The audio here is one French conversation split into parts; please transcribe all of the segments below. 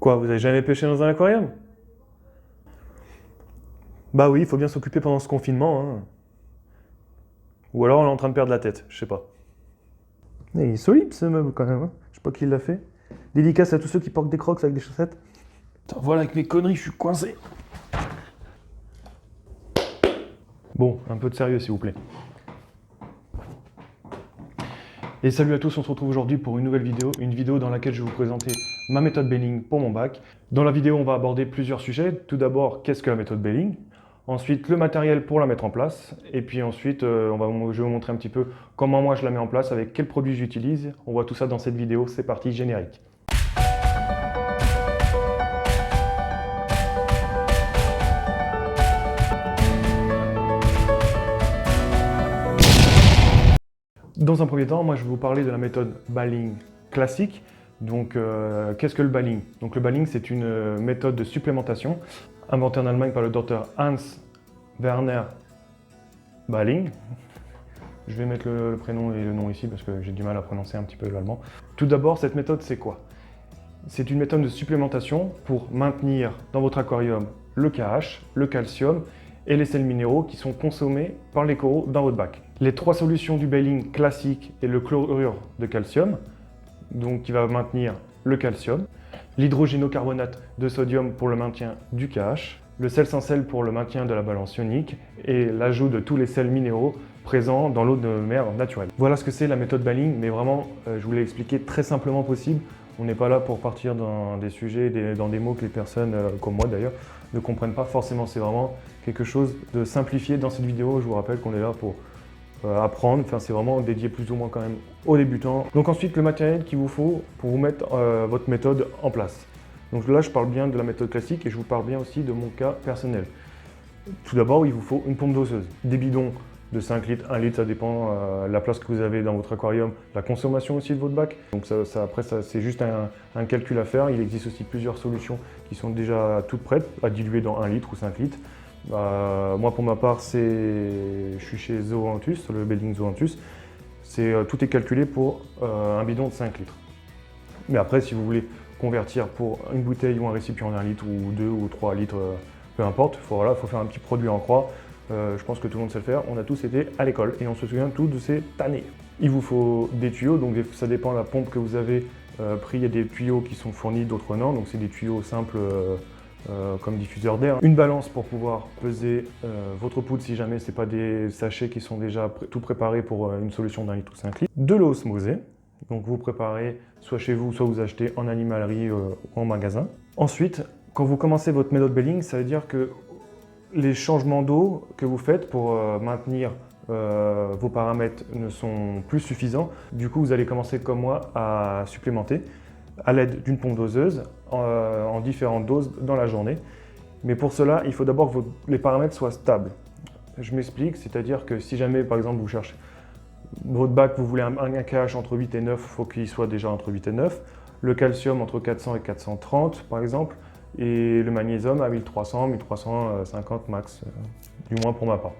Quoi, vous avez jamais pêché dans un aquarium? Bah oui, il faut bien s'occuper pendant ce confinement, hein. Ou alors on est en train de perdre la tête, je sais pas. Mais il est solide ce meuble quand même, hein. Je sais pas qui l'a fait. Dédicace à tous ceux qui portent des crocs avec des chaussettes. Putain, voilà, avec mes conneries, je suis coincé. Bon, un peu de sérieux s'il vous plaît. Et salut à tous, on se retrouve aujourd'hui pour une nouvelle vidéo, une vidéo dans laquelle je vais vous présenter ma méthode Belling pour mon bac. Dans la vidéo, on va aborder plusieurs sujets. Tout d'abord, qu'est-ce que la méthode Belling? Ensuite, le matériel pour la mettre en place. Et puis ensuite, je vais vous montrer un petit peu comment moi je la mets en place, avec quels produits j'utilise. On voit tout ça dans cette vidéo. C'est parti, générique. Dans un premier temps, moi je vais vous parler de la méthode Balling classique. Donc, qu'est-ce que le Balling? Donc, le Balling, c'est une méthode de supplémentation inventée en Allemagne par le docteur Hans Werner Balling. Je vais mettre le prénom et le nom ici parce que j'ai du mal à prononcer un petit peu l'allemand. Tout d'abord, cette méthode, c'est quoi? C'est une méthode de supplémentation pour maintenir dans votre aquarium le KH, le calcium et les sels minéraux qui sont consommés par les coraux dans votre bac. Les trois solutions du Balling classique et le chlorure de calcium, donc qui va maintenir le calcium, l'hydrogénocarbonate de sodium pour le maintien du KH, le sel sans sel pour le maintien de la balance ionique et l'ajout de tous les sels minéraux présents dans l'eau de mer naturelle. Voilà ce que c'est la méthode Balling, mais vraiment, je vous l'ai expliqué très simplement possible. On n'est pas là pour partir dans des sujets, dans des mots que les personnes, comme moi d'ailleurs, ne comprennent pas forcément. C'est vraiment quelque chose de simplifié dans cette vidéo. Je vous rappelle qu'on est là pour apprendre. Enfin, c'est vraiment dédié plus ou moins quand même aux débutants. Donc ensuite, le matériel qu'il vous faut pour vous mettre votre méthode en place. Donc là, je parle bien de la méthode classique et je vous parle bien aussi de mon cas personnel. Tout d'abord, il vous faut une pompe doseuse, des bidons de 5 litres, 1 litre, ça dépend la place que vous avez dans votre aquarium, la consommation aussi de votre bac. Donc après, c'est juste un calcul à faire. Il existe aussi plusieurs solutions qui sont déjà toutes prêtes à diluer dans 1 litre ou 5 litres. Moi, pour ma part, je suis chez Zoanthus, le Belling Zoanthus. Tout est calculé pour un bidon de 5 litres. Mais après, si vous voulez convertir pour une bouteille ou un récipient d'1 litre ou 2 ou 3 litres, peu importe, faut faire un petit produit en croix. Je pense que tout le monde sait le faire. On a tous été à l'école et on se souvient tous de cette année. Il vous faut des tuyaux, donc ça dépend de la pompe que vous avez pris. Il y a des tuyaux qui sont fournis, d'autres non. Donc c'est des tuyaux simples comme diffuseur d'air. Une balance pour pouvoir peser votre poudre si jamais ce n'est pas des sachets qui sont déjà tout préparés pour une solution d'1 litre ou 5 litres. De l'eau osmosée. Donc vous préparez soit chez vous, soit vous achetez en animalerie ou en magasin. Ensuite, quand vous commencez votre méthode Belling, ça veut dire que les changements d'eau que vous faites pour maintenir vos paramètres ne sont plus suffisants. Du coup, vous allez commencer comme moi à supplémenter à l'aide d'une pompe doseuse en différentes doses dans la journée. Mais pour cela, il faut d'abord que les paramètres soient stables. Je m'explique, c'est-à-dire que si jamais, par exemple, vous cherchez votre bac, vous voulez un KH entre 8 et 9, il faut qu'il soit déjà entre 8 et 9. Le calcium entre 400 et 430, par exemple. Et le magnésium à 1300, 1350 max, du moins pour ma part.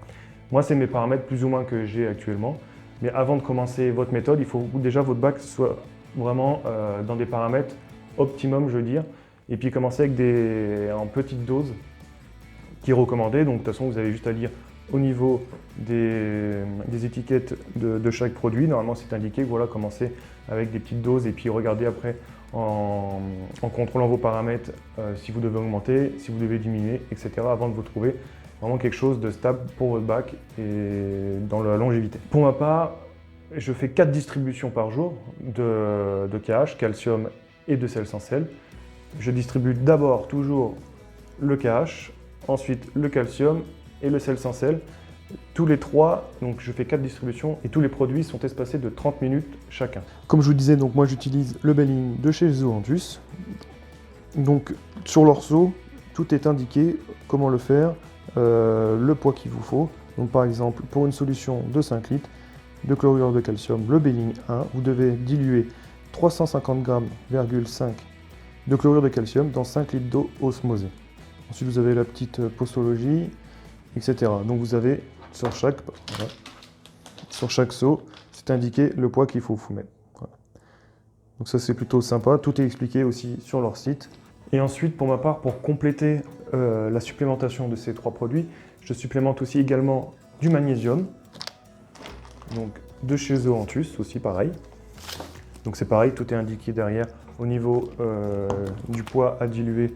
Moi, c'est mes paramètres plus ou moins que j'ai actuellement. Mais avant de commencer votre méthode, il faut déjà votre bac soit vraiment dans des paramètres optimum, je veux dire. Et puis commencer avec en petites doses qui est recommandé. Donc de toute façon, vous avez juste à lire au niveau des étiquettes de chaque produit. Normalement, c'est indiqué que voilà, commencez avec des petites doses et puis regardez après en contrôlant vos paramètres si vous devez augmenter, si vous devez diminuer, etc. avant de vous trouver vraiment quelque chose de stable pour votre bac et dans la longévité. Pour ma part, je fais 4 distributions par jour de KH, calcium et de sel sans sel. Je distribue d'abord toujours le KH, ensuite le calcium et le sel sans sel. Tous les trois, donc je fais 4 distributions et tous les produits sont espacés de 30 minutes chacun. Comme je vous disais, donc moi j'utilise le Belling de chez Zoanthus. Donc sur leur seau, tout est indiqué, comment le faire, le poids qu'il vous faut. Donc par exemple, pour une solution de 5 litres de chlorure de calcium, le Belling 1, vous devez diluer 350 g,5 de chlorure de calcium dans 5 litres d'eau osmosée. Ensuite vous avez la petite posologie, etc. Donc vous avez sur chaque seau, c'est indiqué le poids qu'il faut vous mettre. Voilà. Donc ça c'est plutôt sympa, tout est expliqué aussi sur leur site. Et ensuite, pour ma part, pour compléter la supplémentation de ces 3 produits, je supplémente aussi également du magnésium, donc de chez Zoanthus, aussi pareil. Donc c'est pareil, tout est indiqué derrière au niveau du poids à diluer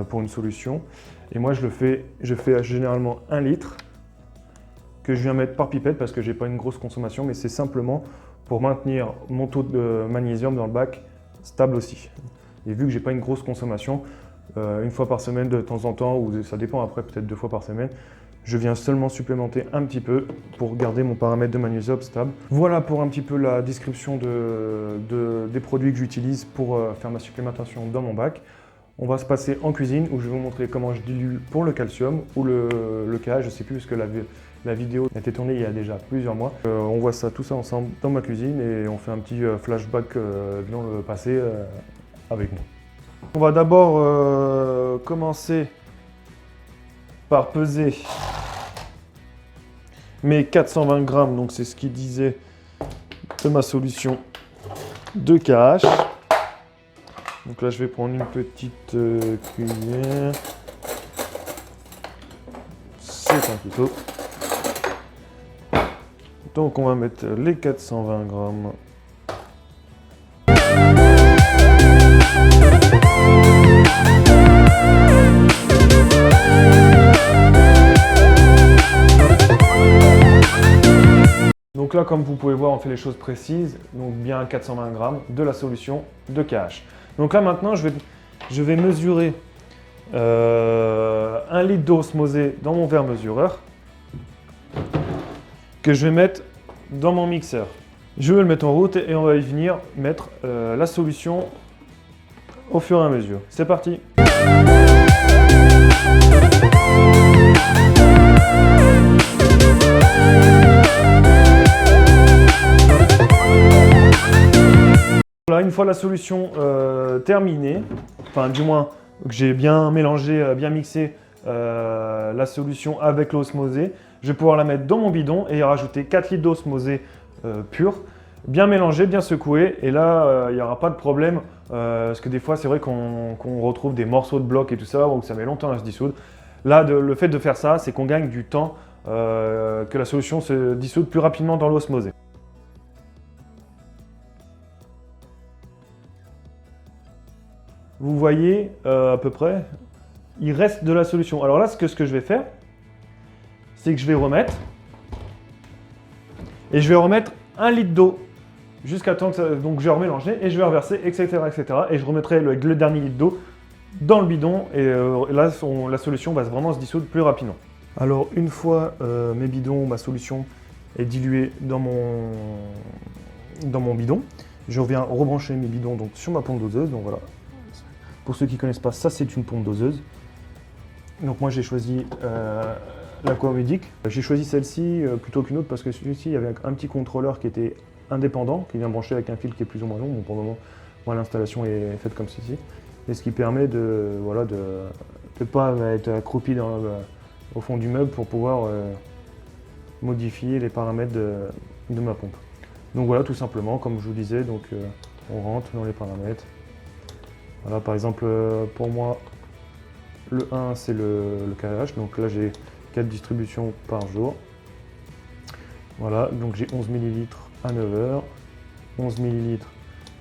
pour une solution. Et moi je fais généralement 1 litre que je viens mettre par pipette parce que j'ai pas une grosse consommation, mais c'est simplement pour maintenir mon taux de magnésium dans le bac stable aussi. Et vu que j'ai pas une grosse consommation, une fois par semaine de temps en temps, ou ça dépend après, peut-être 2 fois par semaine, je viens seulement supplémenter un petit peu pour garder mon paramètre de magnésium stable. Voilà pour un petit peu la description des produits que j'utilise pour faire ma supplémentation dans mon bac. On va se passer en cuisine où je vais vous montrer comment je dilue pour le calcium ou le KH, je ne sais plus parce que la vidéo a été tournée il y a déjà plusieurs mois. On voit tout ça ensemble dans ma cuisine et on fait un petit flashback dans le passé avec moi. On va d'abord commencer par peser mes 420 grammes, donc c'est ce qu'il disait de ma solution de KH. Donc là je vais prendre une petite cuillère, c'est un couteau. Donc on va mettre les 420 grammes. Donc là, comme vous pouvez voir, on fait les choses précises, donc bien 420 grammes de la solution de KH. Donc là maintenant, je vais mesurer 1 litre d'eau osmosée dans mon verre mesureur que je vais mettre dans mon mixeur. Je vais le mettre en route et on va y venir mettre la solution au fur et à mesure. C'est parti! Voilà, une fois la solution terminée, enfin du moins que j'ai bien mélangé, bien mixé la solution avec l'eau osmosée, je vais pouvoir la mettre dans mon bidon et y rajouter 4 litres d'eau osmosée pure, bien mélangée, bien secouée, et là il n'y aura pas de problème parce que des fois c'est vrai qu'on retrouve des morceaux de bloc et tout ça, où ça met longtemps à se dissoudre. Là, le fait de faire ça, c'est qu'on gagne du temps, que la solution se dissoude plus rapidement dans l'eau osmosée. Vous voyez à peu près, il reste de la solution. Alors là, ce que je vais faire, c'est que je vais remettre, et je vais remettre 1 litre d'eau, jusqu'à temps que ça, donc je vais remélanger, et je vais reverser, etc. etc. et je remettrai le dernier litre d'eau dans le bidon, et là, la solution va vraiment se dissoudre plus rapidement. Alors une fois mes bidons, ma solution est diluée dans mon bidon, je reviens rebrancher mes bidons donc, sur ma pompe doseuse, donc voilà. Pour ceux qui ne connaissent pas, ça c'est une pompe doseuse. Donc moi j'ai choisi l'Aquamedic. J'ai choisi celle-ci plutôt qu'une autre parce que celui-ci, il y avait un petit contrôleur qui était indépendant, qui vient brancher avec un fil qui est plus ou moins long. Bon, pour le moment, moi l'installation est faite comme ceci. Et ce qui permet de voilà, de pas être accroupi au fond du meuble pour pouvoir modifier les paramètres de ma pompe. Donc voilà, tout simplement, comme je vous disais, donc, on rentre dans les paramètres. Voilà, par exemple, pour moi, le 1, c'est le KH. Donc là, j'ai 4 distributions par jour. Voilà, donc j'ai 11 ml à 9h, 11 ml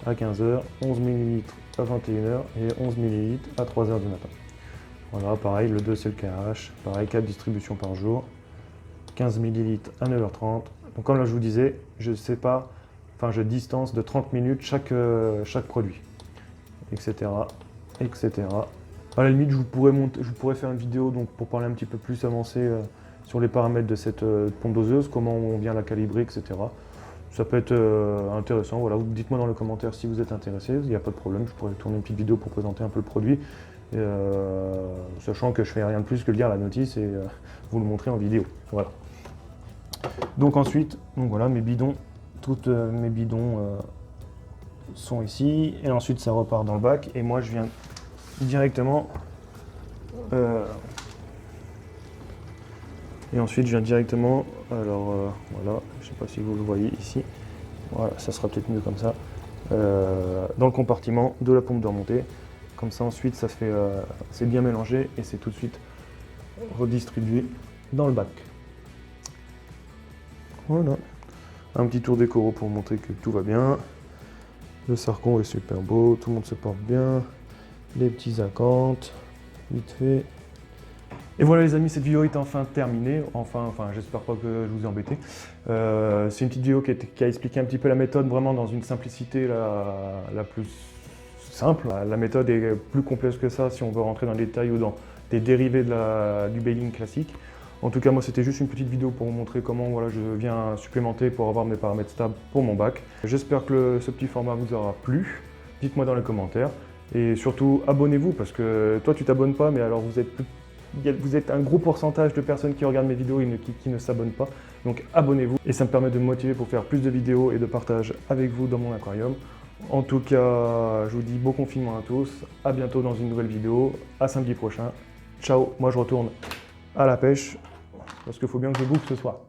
à 15h, 11 ml à 21h et 11 ml à 3h du matin. Voilà, pareil, le 2, c'est le KH. Pareil, 4 distributions par jour. 15 ml à 9h30. Donc comme là, je vous disais, je distance de 30 minutes chaque produit. Etc. À la limite, je pourrais faire une vidéo donc, pour parler un petit peu plus avancé sur les paramètres de cette pompe doseuse, comment on vient la calibrer, etc. Ça peut être intéressant. Voilà, dites-moi dans les commentaires si vous êtes intéressé, il n'y a pas de problème, je pourrais tourner une petite vidéo pour présenter un peu le produit, sachant que je fais rien de plus que lire la notice et vous le montrer en vidéo. Voilà. Donc ensuite, voilà mes bidons, toutes mes bidons sont ici, et ensuite ça repart dans le bac, et moi je viens directement alors voilà, je sais pas si vous le voyez ici, voilà, ça sera peut-être mieux comme ça, dans le compartiment de la pompe de remontée. Comme ça ensuite ça se fait, c'est bien mélangé et c'est tout de suite redistribué dans le bac. Voilà. Un petit tour des coraux pour montrer que tout va bien. Le sarcon est super beau, tout le monde se porte bien. Les petits acanthes, vite fait. Et voilà les amis, cette vidéo est enfin terminée. Enfin, j'espère pas que je vous ai embêté. C'est une petite vidéo qui a expliqué un petit peu la méthode vraiment dans une simplicité la plus simple. La méthode est plus complexe que ça si on veut rentrer dans les détails ou dans des dérivés du baling classique. En tout cas, moi, c'était juste une petite vidéo pour vous montrer comment voilà, je viens supplémenter pour avoir mes paramètres stables pour mon bac. J'espère que ce petit format vous aura plu. Dites-moi dans les commentaires. Et surtout, abonnez-vous parce que toi, tu t'abonnes pas, mais alors vous êtes un gros pourcentage de personnes qui regardent mes vidéos et qui ne s'abonnent pas. Donc abonnez-vous et ça me permet de me motiver pour faire plus de vidéos et de partage avec vous dans mon aquarium. En tout cas, je vous dis bon confinement à tous. À bientôt dans une nouvelle vidéo. À samedi prochain. Ciao, moi je retourne à la pêche parce qu'il faut bien que je bouffe ce soir.